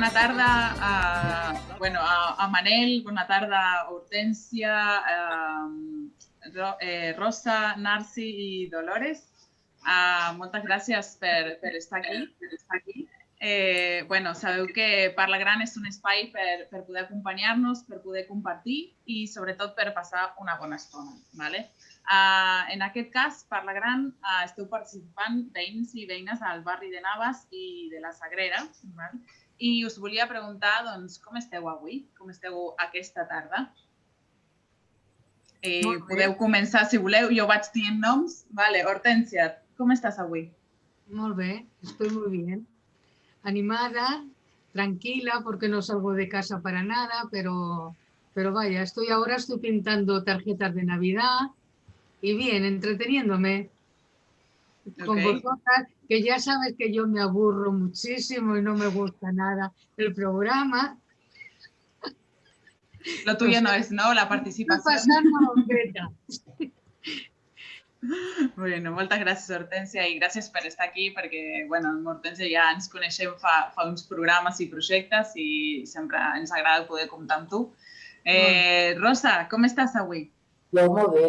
bona tarda a Manel, bona tarda a Hortènsia, Rosa, Narci i Dolores. Moltes gràcies per estar aquí. Sabeu que Parla Gran és un espai per poder acompanyar-nos, per poder compartir i sobretot per passar una bona estona. En aquest cas, Parla Gran, esteu participant veïns i veïnes del barri de Navas i de la Sagrera i us volia preguntar com esteu avui, com esteu aquesta tarda. Podeu començar si voleu, jo vaig dient noms. Hortènsia, com estàs avui? Muy bien, estoy muy bien. Animada, tranquila, porque no salgo de casa para nada, pero vaya, estoy pintando tarjetas de Navidad y bien, entreteniéndome con vosotras, que ya sabes que yo me aburro muchísimo y no me gusta nada el programa. Lo tuyo no es, ¿no? La participación. Bueno, moltes gràcies, Hortènsia, i gràcies per estar aquí, perquè, amb Hortènsia ja ens coneixem fa uns programes i projectes i sempre ens agrada poder comptar amb tu. Rosa, com estàs avui? Jo molt bé.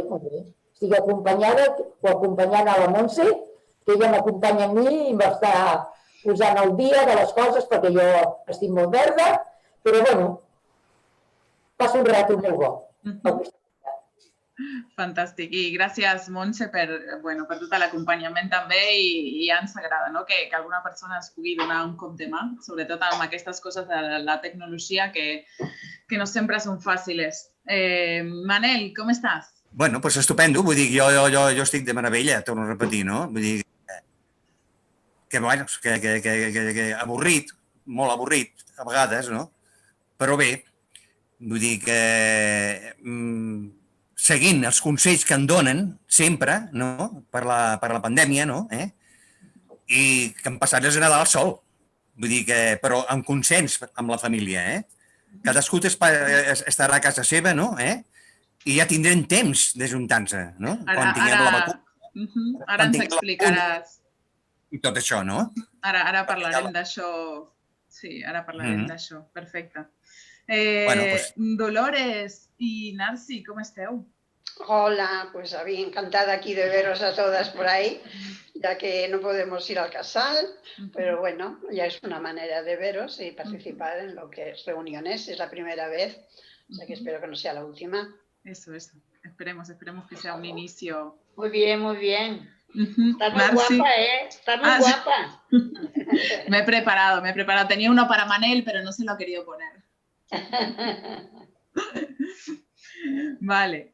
Molt bé. Estic acompanyant a la Montse, que ella m'acompanya a mi i m'està posant al dia de les coses, perquè jo estic molt verda, però bueno, passo un rato molt bo. Fantàstic. I gràcies, Montse, per tot l'acompanyament també i ja ens agrada que alguna persona es pugui donar un cop de mà, sobretot amb aquestes coses de la tecnologia que no sempre són fàcils. Manel, com estàs? Bueno, doncs estupendo. Vull dir, jo estic de meravella, torno a repetir, no? Vull dir que avorrit, molt avorrit a vegades, no? Però bé, vull dir que seguint els consells que em donen sempre, no? Per la pandèmia, no? I que hem passat els Nadal sol. Vull dir que, però amb consens amb la família, Cadascú estarà a casa seva, no? I ja tindrem temps d'ajuntar-se, no? Quan tinguem la vacuna. Ara ens explicaràs. I tot això, no? Ara parlarem d'això. Sí, ara parlarem d'això. Perfecte. Dolores y Narci, ¿cómo esteu? Hola, pues encantada aquí de veros a todas por ahí, ya que no podemos ir al casal, pero bueno, ya es una manera de veros y participar en lo que es reuniones. Es la primera vez, o sea que espero que no sea la última. Eso. Esperemos que sea un inicio. Muy bien, muy bien. Estás muy guapa, Estás muy guapa. Me he preparado. Tenía uno para Manel, pero no se lo he querido poner. Vale,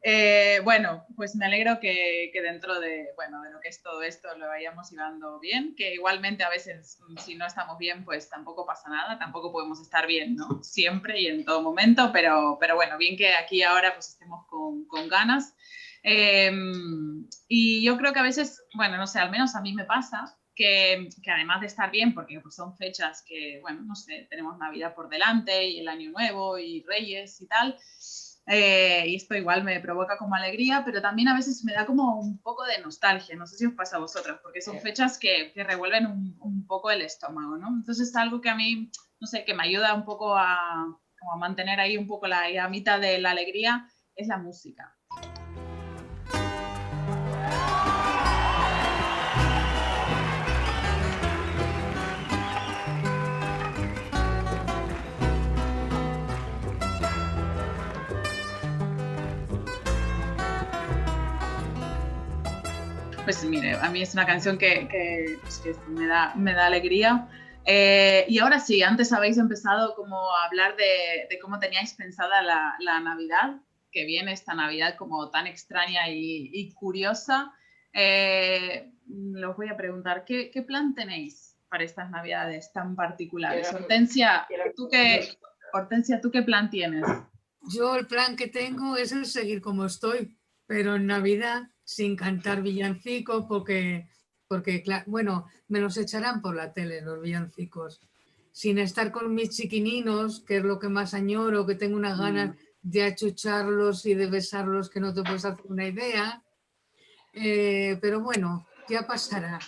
pues me alegro que dentro de lo que es todo esto lo vayamos llevando bien, que igualmente a veces si no estamos bien pues tampoco pasa nada, tampoco podemos estar bien, ¿no? Siempre y en todo momento, pero bueno, bien que aquí ahora pues estemos con ganas. Y yo creo que a veces, no sé, al menos a mí me pasa que además de estar bien, porque pues son fechas que, no sé, tenemos Navidad por delante y el Año Nuevo y Reyes y tal, y esto igual me provoca como alegría, pero también a veces me da como un poco de nostalgia, no sé si os pasa a vosotras, porque son fechas que revuelven un poco el estómago, ¿no? Entonces es algo que a mí, no sé, que me ayuda un poco a mantener ahí un poco la llamita de la alegría, es la música. Pues mire, a mí es una canción que me da alegría. Y ahora sí, antes habéis empezado como a hablar de cómo teníais pensada la Navidad, que viene esta Navidad como tan extraña y curiosa. Os voy a preguntar, ¿qué plan tenéis para estas Navidades tan particulares? Hortènsia, ¿tú qué plan tienes? Yo el plan que tengo es el seguir como estoy, pero en Navidad sin cantar villancicos porque me los echarán por la tele los villancicos, sin estar con mis chiquininos, que es lo que más añoro, que tengo unas ganas de achucharlos y de besarlos que no te puedes hacer una idea, pero bueno, ya pasará.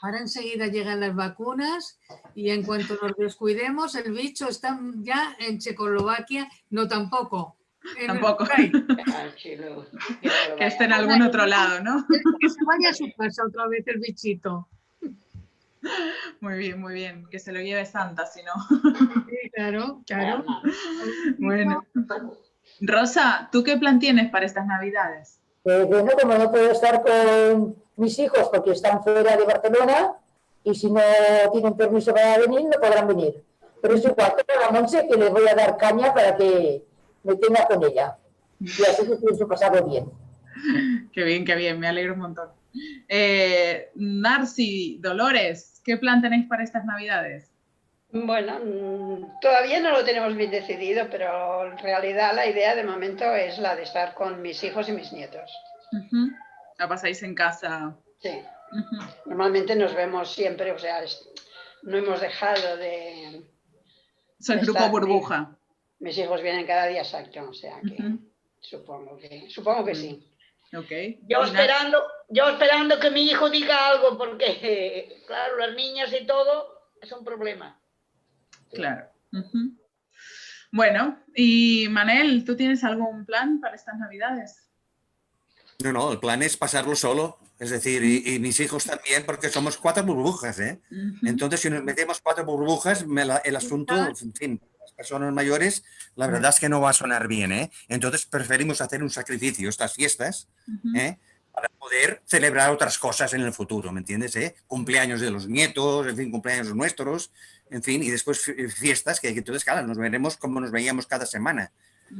Ahora enseguida llegan las vacunas y en cuanto nos descuidemos, el bicho está ya en Checoslovaquia, no tampoco. Tampoco. Ah, chulo. Que esté en algún otro lado, ¿no? Que se vaya a su casa otra vez el bichito. Muy bien. Que se lo lleve Santa, si no. Sí, claro, claro. Bueno. Rosa, ¿tú qué plan tienes para estas Navidades? Bueno, como no puedo estar con mis hijos porque están fuera de Barcelona y si no tienen permiso para venir, no podrán venir. Pero es igual, tengo a la Montse que les voy a dar caña para que me tenga con ella. Y así que pienso pasarlo bien. Qué bien, me alegro un montón. Narci, Dolores, ¿qué plan tenéis para estas Navidades? Bueno, todavía no lo tenemos bien decidido, pero en realidad la idea de momento es la de estar con mis hijos y mis nietos. La pasáis en casa. Sí. Normalmente nos vemos siempre, o sea, no hemos dejado de... Soy de grupo estar. burbuja. Mis hijos vienen cada día exacto, o sea que supongo que sí. Okay. Yo esperando que mi hijo diga algo, porque, claro, las niñas y todo es un problema. Claro. Bueno, y Manel, ¿tú tienes algún plan para estas Navidades? No, el plan es pasarlo solo, es decir, y mis hijos también, porque somos 4 burbujas, ¿eh? Entonces, si nos metemos 4 burbujas, el asunto, en fin, las personas mayores, la verdad es que no va a sonar bien, ¿eh? Entonces, preferimos hacer un sacrificio estas fiestas, ¿eh? Para poder celebrar otras cosas en el futuro, ¿me entiendes? Cumpleaños de los nietos, en fin, cumpleaños nuestros, en fin, y después fiestas que entonces, claro, nos veremos como nos veíamos cada semana.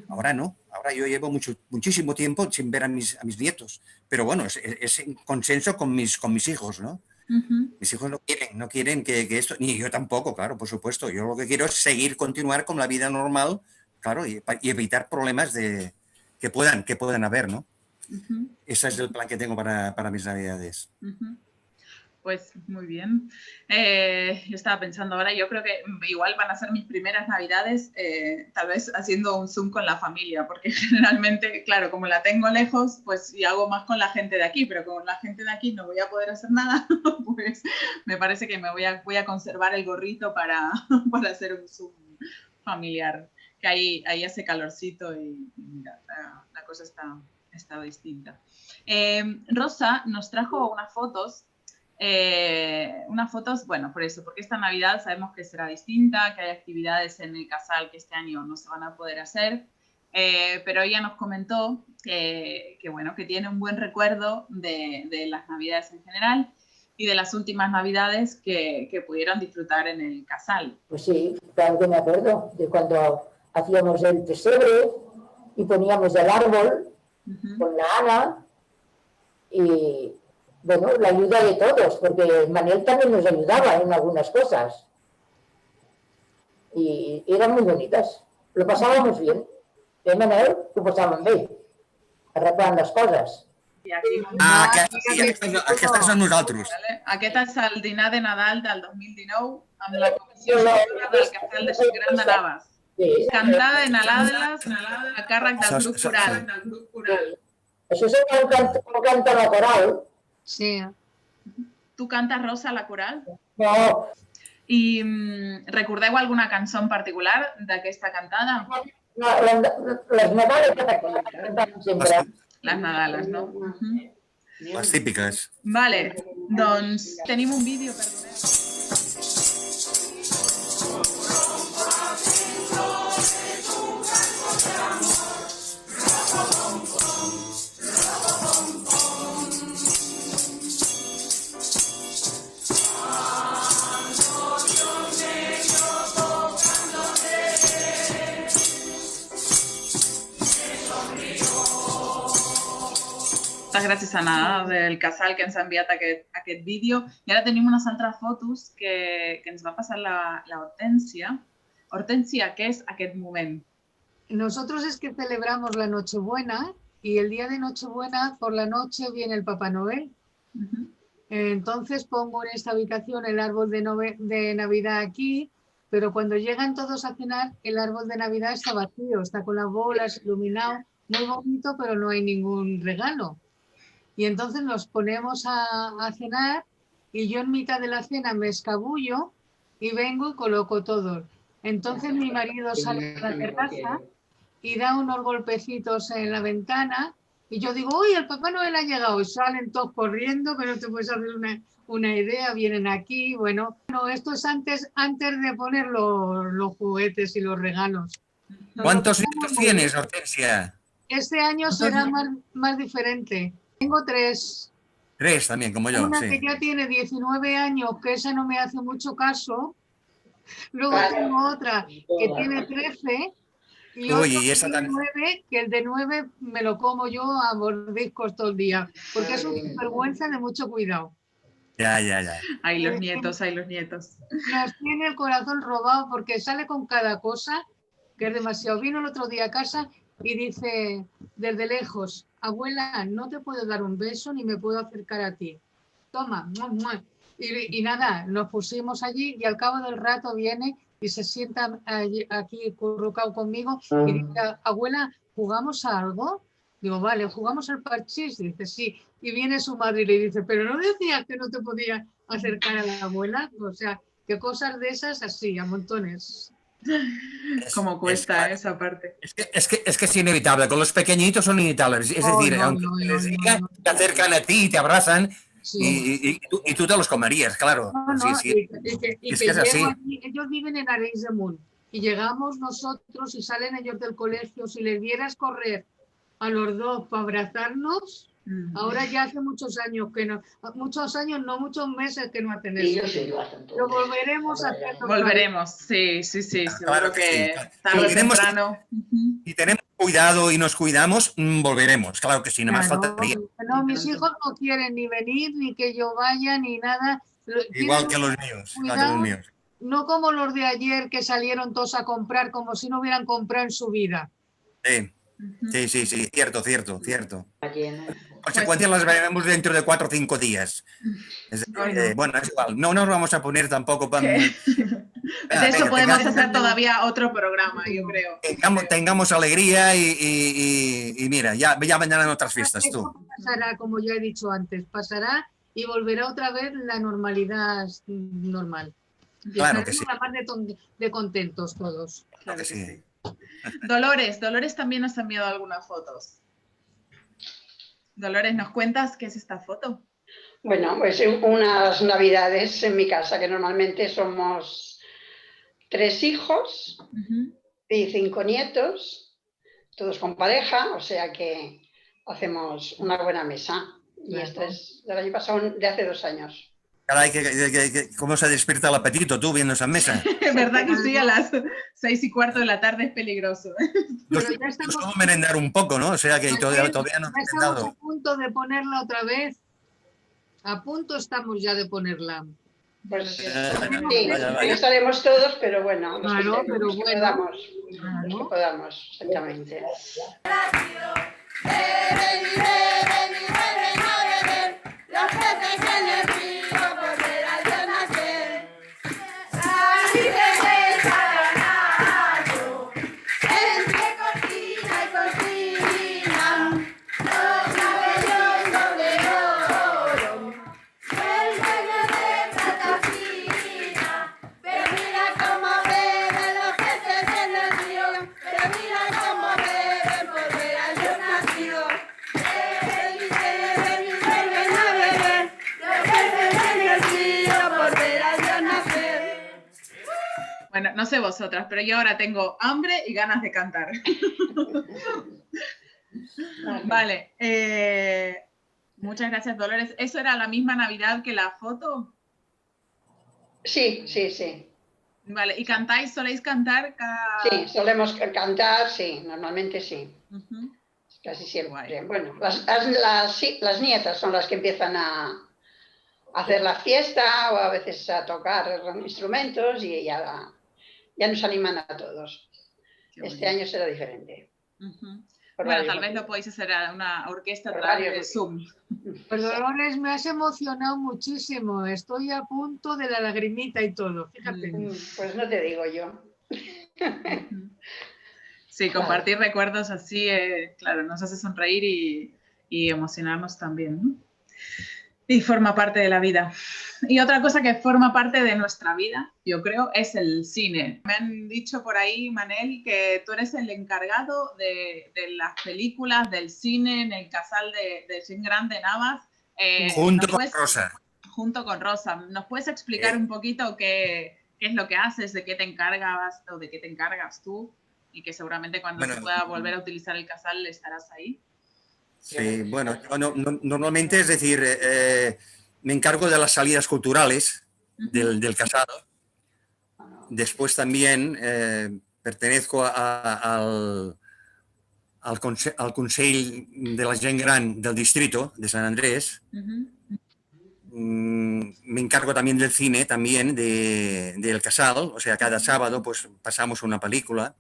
Ahora no, ahora yo llevo muchísimo tiempo sin ver a mis nietos, pero bueno, es en consenso con mis hijos, ¿no? Mis hijos no quieren que esto, ni yo tampoco, claro, por supuesto. Yo lo que quiero es continuar con la vida normal, claro, y evitar problemas que puedan haber, ¿no? Ese es el plan que tengo para mis Navidades. Pues muy bien. Yo estaba pensando ahora, yo creo que igual van a ser mis primeras Navidades, tal vez haciendo un Zoom con la familia, porque generalmente, claro, como la tengo lejos, pues y hago más con la gente de aquí, pero con la gente de aquí no voy a poder hacer nada, pues me parece que voy a conservar el gorrito para hacer un Zoom familiar, que ahí hace calorcito y mira, la cosa está distinta. Rosa nos trajo unas fotos, bueno, por eso, porque esta Navidad sabemos que será distinta, que hay actividades en el casal que este año no se van a poder hacer, pero ella nos comentó que bueno, que tiene un buen recuerdo de las Navidades en general y de las últimas Navidades que pudieron disfrutar en el casal. Pues sí, claro que me acuerdo de cuando hacíamos el pesebre y poníamos el árbol con la Ana y... Bueno, la ayuda de todos, porque Manel también nos ayudaba en algunas cosas. Y eran muy bonitas. Lo pasábamos bien. Manel? Ho passàvem bé, arreglant les coses. Aquestes són nosaltres. Aquest és el dinar de Nadal del 2019 amb la comissió del casal de Sant Gran de Navas. Cantada en Aladles a càrrec del grup coral. Això és com canta la coral. Sí. Tu cantes, Rosa, a la coral? No. I recordeu alguna cançó en particular d'aquesta cantada? No, les Nadales que cantaven sempre. Les Nadales, no? Les típiques. Vale, doncs tenim un vídeo, perdoneu. Moltes gràcies, Anna, del casal que ens ha enviat aquest vídeo. I ara tenim unes altres fotos que ens va passar la Hortènsia. Hortènsia, què és aquest moment? Nosotros es que celebramos la Nochebuena y el día de Nochebuena por la noche viene el Papá Noel. Entonces pongo en esta habitación el árbol de Navidad aquí, pero cuando llegan todos a cenar el árbol de Navidad está vacío, está con las bolas, iluminado, muy bonito, pero no hay ningún regalo. Y entonces nos ponemos a cenar y yo en mitad de la cena me escabullo y vengo y coloco todo. Entonces mi marido sale a la terraza y da unos golpecitos en la ventana y yo digo, uy, el Papá Noel ha llegado, y salen todos corriendo, que no te puedes hacer una idea, vienen aquí, bueno, esto es antes de poner los juguetes y los regalos. ¿Cuántos nietos tienes, Hortensia? Este año será más diferente. Tengo 3. 3 también, como yo, Una sí. que ya tiene 19 años, que esa no me hace mucho caso. Luego tengo otra que tiene 13 y otro Uy, que esa tiene también. 9, que el de 9 me lo como yo a mordiscos todo el día, porque es una vergüenza de mucho cuidado. Ya. Ay, los nietos, ay, los nietos. Nos tiene el corazón robado porque sale con cada cosa, que es demasiado. Vino el otro día a casa y dice desde lejos, abuela, no te puedo dar un beso ni me puedo acercar a ti. Toma, mua, mua. Y nada, nos pusimos allí y al cabo del rato viene y se sienta aquí currucado conmigo y dice, abuela, ¿jugamos a algo? Digo, vale, ¿jugamos al parchís? Dice, sí. Y viene su madre y le dice, pero ¿no decías que no te podía acercar a la abuela? O sea, que cosas de esas así, a montones. Cómo cuesta esa parte. Es que es inevitable, con los pequeñitos son inevitables. Es decir, aunque les diga, te acercan a ti, te abrazan, sí. y tú te los comerías, claro. Sí. Es que es así. Aquí, ellos viven en Arenys de Munt y llegamos nosotros y salen ellos del colegio. Si les vieras correr a los dos para abrazarnos, ahora ya hace muchos años que no, muchos meses que no hacen eso. Lo volveremos a hacer. Volveremos, sí, claro que sí. tarde o temprano. Si tenemos cuidado y nos cuidamos, volveremos, claro que sí, nada más faltaría. No, mis hijos no quieren ni venir, ni que yo vaya, ni nada. Igual que los míos. No como los de ayer que salieron todos a comprar como si no hubieran comprado en su vida. Sí, cierto. Consecuencias las veremos dentro de 4 o 5 días. Bueno, es igual. No nos vamos a poner tampoco para... De eso podemos hacer todavía otro programa, yo creo. Tengamos alegría y mira, ya vendrán otras fiestas, tú. Pasará, como ya he dicho antes, pasará y volverá otra vez la normalidad normal. Claro que sí. Más de contentos todos. Claro que sí. Dolores también nos ha enviado algunas fotos. Dolores, ¿nos cuentas qué es esta foto? Bueno, pues unas navidades en mi casa, que normalmente somos 3 hijos y 5 nietos, todos con pareja, o sea que hacemos una buena mesa. Y esta es del año pasado, de hace 2 años. Caray, ¿cómo se despierta el apetito tú viendo esa mesa? ¿Verdad que sí? A las 6:15 de la tarde es peligroso. Yo suelo merendar un poco, ¿no? O sea que todavía no he estamos a punto de ponerla otra vez. A punto estamos ya de ponerla. Pues sí, estaremos todos, pero bueno, los que podamos, exactamente. Bueno, no sé vosotras, pero yo ahora tengo hambre y ganas de cantar. Vale. Muchas gracias, Dolores. ¿Eso era la misma Navidad que la foto? Sí. Vale, ¿y cantáis? ¿Soléis cantar? Sí, solemos cantar, sí, normalmente sí. Casi siempre. Guay. Bueno, las nietas son las que empiezan a hacer la fiesta o a veces a tocar instrumentos y ya nos animan a todos. Este año será diferente. Bueno, tal vez lo podéis hacer a una orquesta a través de Zoom. Pues Dolores, me has emocionado muchísimo. Estoy a punto de la lagrimita y todo. Fíjate. Pues no te digo yo. Sí, compartir recuerdos así, claro, nos hace sonreír y emocionarnos también, ¿no? Y forma parte de la vida. Y otra cosa que forma parte de nuestra vida, yo creo, es el cine. Me han dicho por ahí, Manel, que tú eres el encargado de las películas, del cine en el casal de Gent Gran de Navas. Junto con Rosa. Junto con Rosa. ¿Nos puedes explicar un poquito qué es lo que haces, de qué te encargas o de qué te encargas tú? Y que seguramente cuando se pueda volver a utilizar el casal estarás ahí. Sí, bueno, yo normalmente, es decir, me encargo de las salidas culturales del casal. Después también pertenezco al Consell de la Gent Gran del distrito de San Andrés. Me encargo también del cine, también del casal. O sea, cada sábado pues pasamos una película.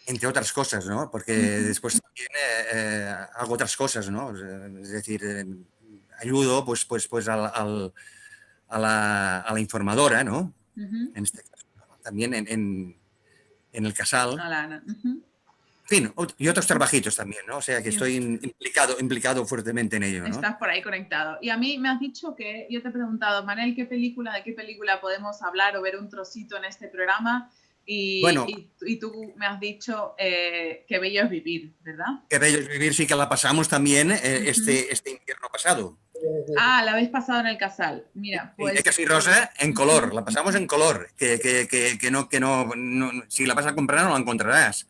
Entre otras cosas, ¿no? Porque después también hago otras cosas, ¿no? Es decir, ayudo pues a la informadora, ¿no? En este caso, ¿no? También en el casal. En fin, y otros trabajitos también, ¿no? O sea, que estoy implicado fuertemente en ello, ¿no? Estás por ahí conectado. Y a mí me has dicho que, yo te he preguntado, Manel, ¿de qué película podemos hablar o ver un trocito en este programa? Y tú me has dicho Qué bello es vivir, ¿verdad? Qué bello es vivir, sí que la pasamos también este invierno pasado. Ah, la habéis pasado en el casal. Mira, pues... Es que sí, Rosa, en color, la pasamos en color, que si la vas a comprar no la encontrarás.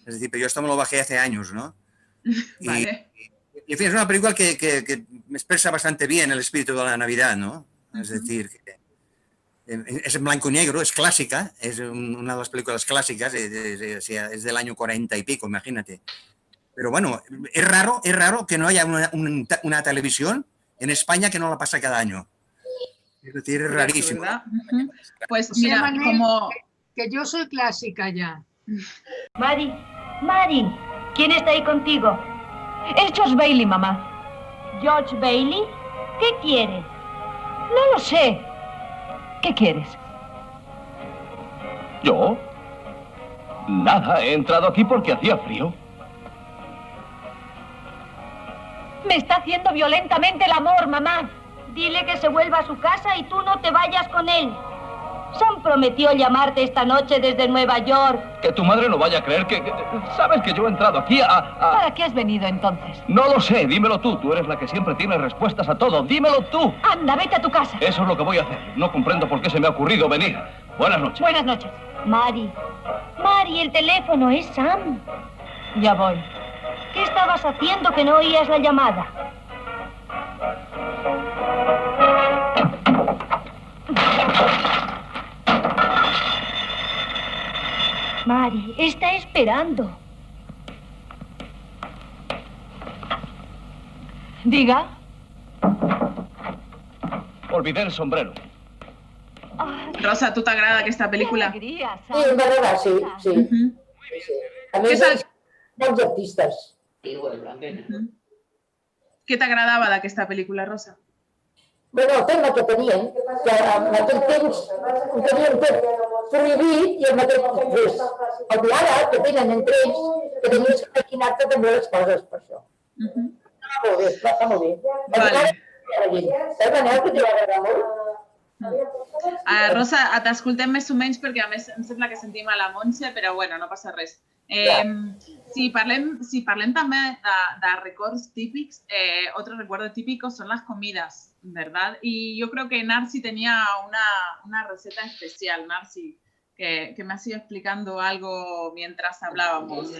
Es decir, pero yo esto me lo bajé hace años, ¿no? Vale. Y en fin, es una película que me expresa bastante bien el espíritu de la Navidad, ¿no? Es decir, es en blanco y negro, es clásica, es una de las películas clásicas, es del año 40 y pico, imagínate. Pero bueno, es raro que no haya una televisión en España que no la pasa cada año. Es decir, es rarísimo. ¿Verdad? Pues mira, Manel, como... Que yo soy clásica ya. Mari, ¿quién está ahí contigo? Es George Bailey, mamá. ¿George Bailey? ¿Qué quiere? No lo sé. ¿Qué quieres? ¿Yo? Nada, he entrado aquí porque hacía frío. Me está haciendo violentamente el amor, mamá. Dile que se vuelva a su casa y tú no te vayas con él. Sam prometió llamarte esta noche desde Nueva York. Que tu madre no vaya a creer que sabes que yo he entrado aquí a... ¿Para qué has venido entonces? No lo sé, dímelo tú. Tú eres la que siempre tiene respuestas a todo. Dímelo tú. Anda, vete a tu casa. Eso es lo que voy a hacer. No comprendo por qué se me ha ocurrido venir. Buenas noches. Buenas noches. Mari, el teléfono es Sam. Ya voy. ¿Qué estabas haciendo que no oías la llamada? Mari, está esperando. Diga. Olvidé el sombrero. Rosa, ¿tú te agrada aquesta pel·lícula? Sí, m'agrada, sí. A més, molts artistes. Què t'agradava d'aquesta pel·lícula, Rosa? Bueno, el tema que tenien, que en aquell temps ho tenien tot prohibit i en aquell temps, el diàleg que tenen entre ells, que tenies que maquinar-te també les coses per això. Està molt bé. Vale. Saps, Manel, que t'hi va agradar molt? Rosa, t'escoltem més o menys perquè a més em sembla que sentim a la Montse, però bueno, no passa res. Si parlem també de records típics, otro recuerdo típico son las comidas, ¿verdad? Y yo creo que Narci tenía una receta especial, Narci, que me has ido explicando algo mientras hablábamos.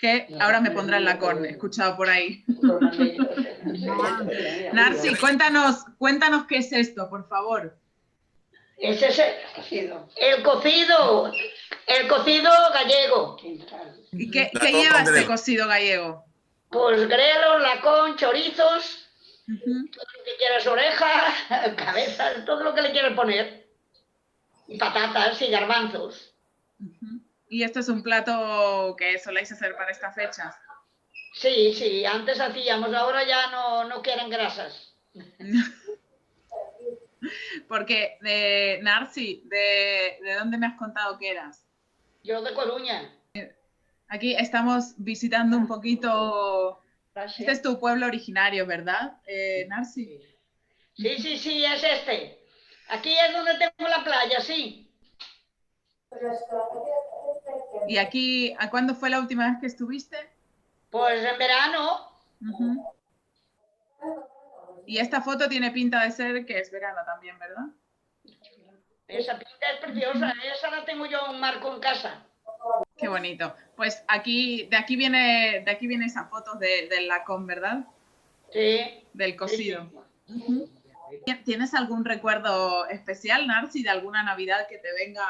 Que ahora me pondrá en la corne, he escuchado por ahí. Narci, cuéntanos qué es esto, por favor. Ese es el cocido gallego. ¿Y qué lleva este cocido gallego? Pues grelos, lacón, chorizos, todo lo que quieras, orejas, cabezas, todo lo que le quieras poner. Y patatas y garbanzos. ¿Y esto es un plato que soléis hacer para estas fechas? Sí, antes hacíamos, ahora ya no quieren grasas. Porque, Narci, ¿de dónde me has contado que eras? Yo de Coruña. Aquí estamos visitando un poquito Este es tu pueblo originario, ¿verdad, Narci? Sí, es este. Aquí es donde tengo la playa, sí. ¿Y aquí, a cuándo fue la última vez que estuviste? Pues en verano. Y esta foto tiene pinta de ser que es verano también, ¿verdad? Esa pinta es preciosa, esa la tengo yo en un marco en casa. Qué bonito. Pues aquí, de aquí viene esa foto del lacón, ¿verdad? Sí. Del cocido. Sí. ¿Tienes algún recuerdo especial, Narci, de alguna Navidad que te venga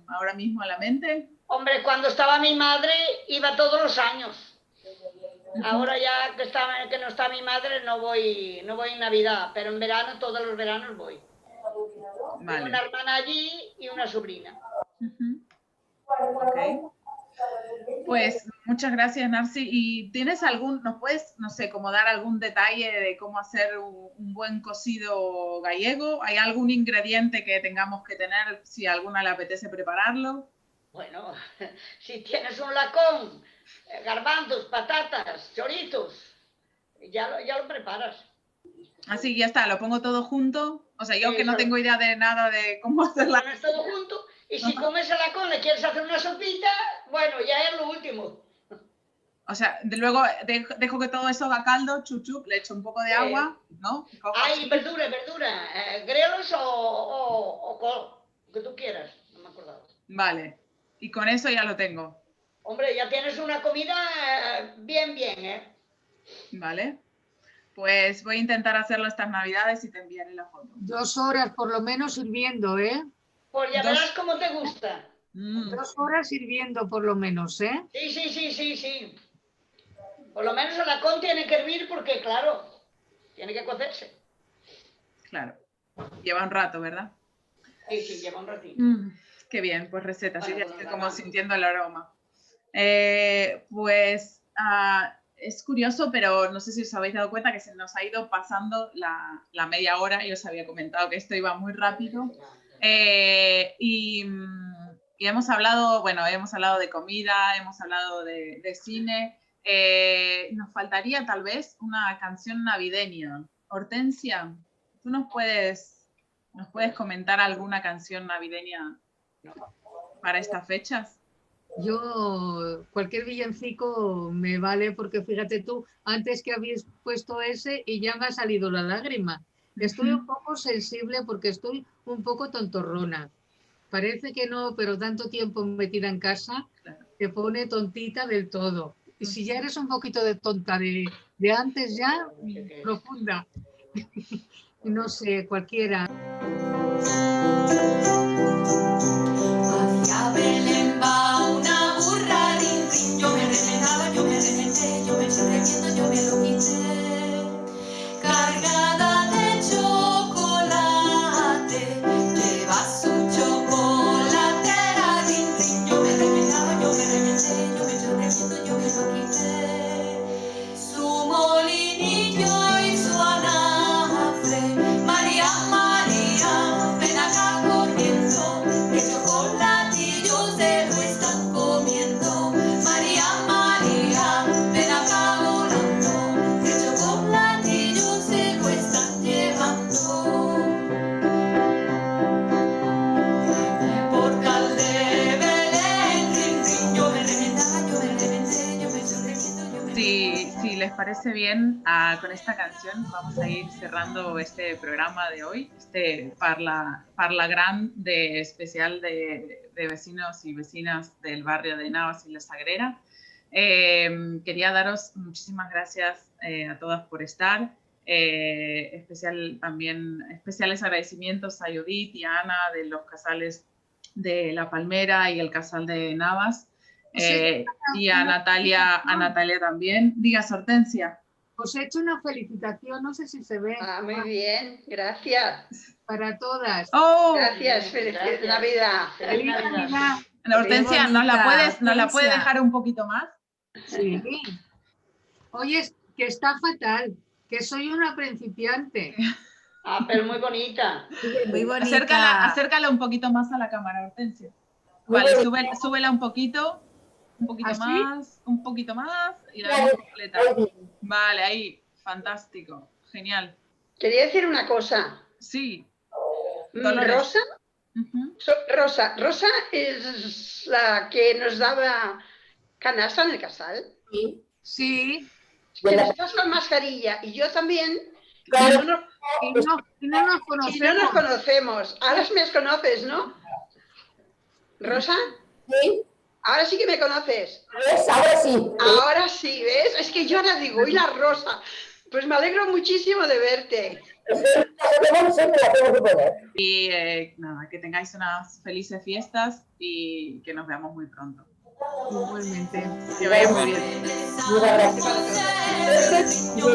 ahora mismo a la mente? Hombre, cuando estaba mi madre iba todos los años. Ahora ya que no está mi madre no voy en Navidad, pero en verano, todos los veranos voy. Vale. Tengo una hermana allí y una sobrina. Okay. Pues muchas gracias, Narci. ¿Y tienes nos puedes, no sé, como dar algún detalle de cómo hacer un buen cocido gallego? ¿Hay algún ingrediente que tengamos que tener si a alguna le apetece prepararlo? Bueno, si tienes un lacón, garbanzos, patatas, chorizos, ya lo preparas. Así, ya está, lo pongo todo junto. O sea, yo que no tengo idea de nada de cómo hacerla. Pones todo junto y si comes el lacón le quieres hacer una sopita, bueno, ya es lo último. O sea, luego dejo que todo eso haga caldo, chuchup, le echo un poco de agua, ¿no? Hay verdura, grelos o lo que tú quieras, no me acuerdo. Vale, y con eso ya lo tengo. Hombre, ya tienes una comida bien, ¿eh? Vale. Pues voy a intentar hacerlo estas Navidades y te enviaré la foto. 2 horas por lo menos hirviendo, ¿eh? Pues ya verás cómo te gusta. 2 horas hirviendo por lo menos, ¿eh? Sí. Por lo menos el lacón tiene que hervir porque, claro, tiene que cocerse. Claro. Lleva un rato, ¿verdad? Sí, lleva un ratito. Qué bien, pues recetas. Bueno, Sí, ya estoy como sintiendo el aroma. Pues... es curioso, pero no sé si os habéis dado cuenta que se nos ha ido pasando la media hora y os había comentado que esto iba muy rápido. Y hemos hablado, bueno, hemos hablado de comida, hemos hablado de cine. Nos faltaría tal vez una canción navideña. Hortensia, ¿tú nos puedes comentar alguna canción navideña para estas fechas? Yo, cualquier villancico me vale porque fíjate tú, antes que habéis puesto ese y ya me ha salido la lágrima. Estoy un poco sensible porque estoy un poco tontorrona. Parece que no, pero tanto tiempo metida en casa te pone tontita del todo. Y si ya eres un poquito de tonta de antes ya, profunda. No sé, cualquiera. Hacia Belén va una burra, rin, rin. Yo me remenaba, yo me rementé, yo me eché reviendo, yo me lo quité. Cargada de chocolate, lleva su chocolatera, rin, rin. Yo me remenaba, yo me rementé, yo me eché reviendo, yo me lo quité. Su molinillo y su anafre, María, María, ven acá corriendo, que chocolatillos se lo están comiendo. María, María, ven acá volando, que chocolatillos se lo están llevando. Por cal de Belén, rin, rin. Yo me reventaba, yo me reventé, yo me estoy reviendo, yo me... Si les parece bien, con esta canción vamos a ir cerrando este programa de hoy, este Parla Gran especial de vecinos y vecinas del barrio de Navas y La Sagrera. Quería daros muchísimas gracias a todas por estar. Especiales agradecimientos a Judith y a Ana de los casales de La Palmera y el casal de Navas. Y a Natalia también. Digas, Hortensia. Os he hecho una felicitación, no sé si se ve. Muy bien, gracias. Para todas. ¡Oh! Gracias, feliz Navidad. ¡Feliz Navidad! Hortensia, ¿nos la puedes dejar un poquito más? Sí. Oye, que está fatal, que soy una principiante. Pero muy bonita. Muy bonita. Acércala un poquito más a la cámara, Hortensia. Vale, súbela un poquito. Un poquito ¿Así? más, un poquito más y la Ya, vemos completa. muy bien. Vale, ahí, fantástico, genial. Quería decir una cosa. Sí, Dolores. Rosa, Ujú. Rosa es la que nos daba canasta en el casal. Sí. Sí, Pero estás con mascarilla y yo también. Claro. Y no, y no nos y no nos conocemos. conocemos. Ahora me conoces, ¿no? Rosa, Sí, ahora sí que me conoces. ¿ves? Ahora sí. Ahora sí, ¿ves? Es que yo ahora digo, y la Rosa. Pues me alegro muchísimo de verte. Y nada, que tengáis unas felices fiestas y que nos veamos muy pronto. Igualmente. Que vaya muy bien. Muchas gracias. Yo